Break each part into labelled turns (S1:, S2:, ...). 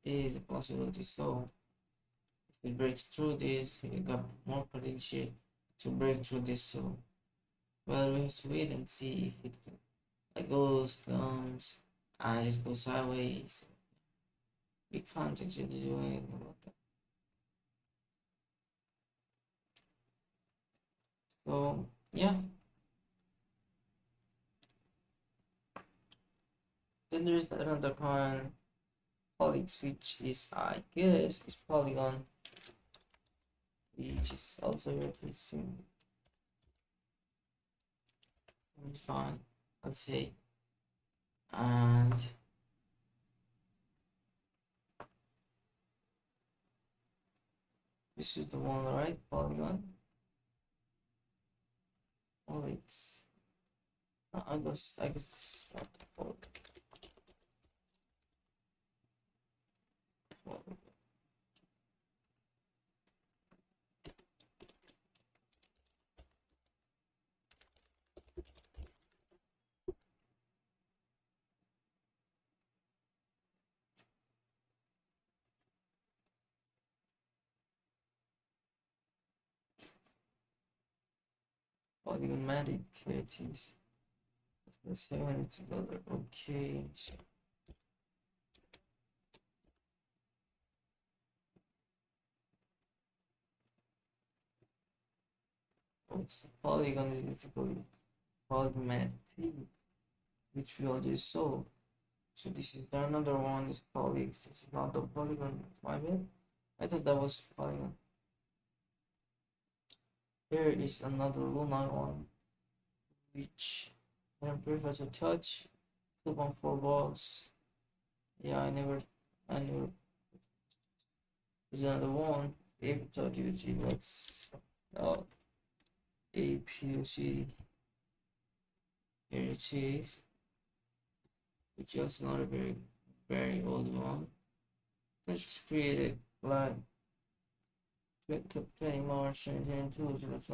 S1: there is a possibility. So if it breaks through this, we got more potential to break through this. So well, we have to wait and see if it like goes, comes, and just goes sideways. We can't actually do anything about that. So yeah. Then there's another coin, Polyx, which is I guess is Polygon, which is also replacing this coin, let's say. And this is the one, right? Polygon. Polyx. I guess this is not the Polygon. Polygomatic activities. Let's say when it's together. Okay. So polygon is basically polygomatic, which we already saw. So this is another one. Is Polyx. This is not the Polygon. It's my bad. I thought that was Polygon. Here is another lunar one, which I prefer to touch. 2.4 bucks. Yeah, I never. There's another one. APUC. What's APUC? Here it is. Which is not a very old one. Let's just create it like 20 March 2022. So that's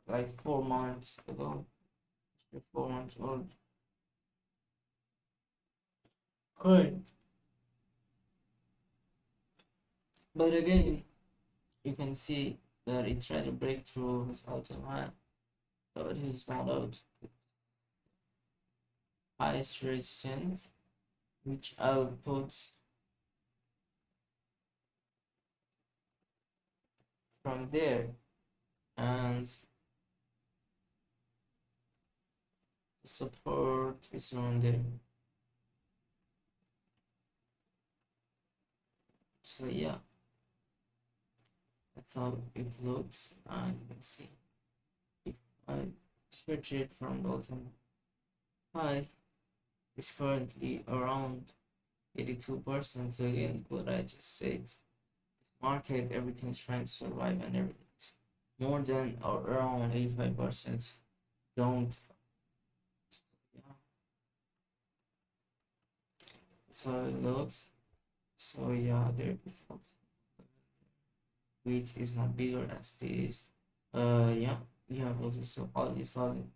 S1: like 4 months ago. 4 months old. Good. But again, you can see that it tried to break through his all-time high, but he's not out. Highest resistance, which I'll put from there, and the support is around there. So yeah, that's how it looks, and you can see if I search it from the all-time high, it's currently around 82%. So again, what I just said, this market, everything is trying to survive, and everything's more than or around 85%. Don't. Yeah. So it looks. So yeah, there is also, which is not bigger as this. Yeah, we have also already solid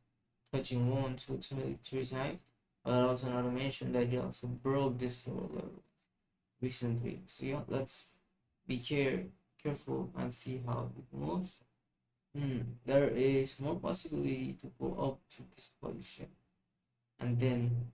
S1: touching 1, 2, 3 times. But also not to mention that you also broke this level recently. So yeah, let's be careful and see how it moves. There is more possibility to go up to this position and then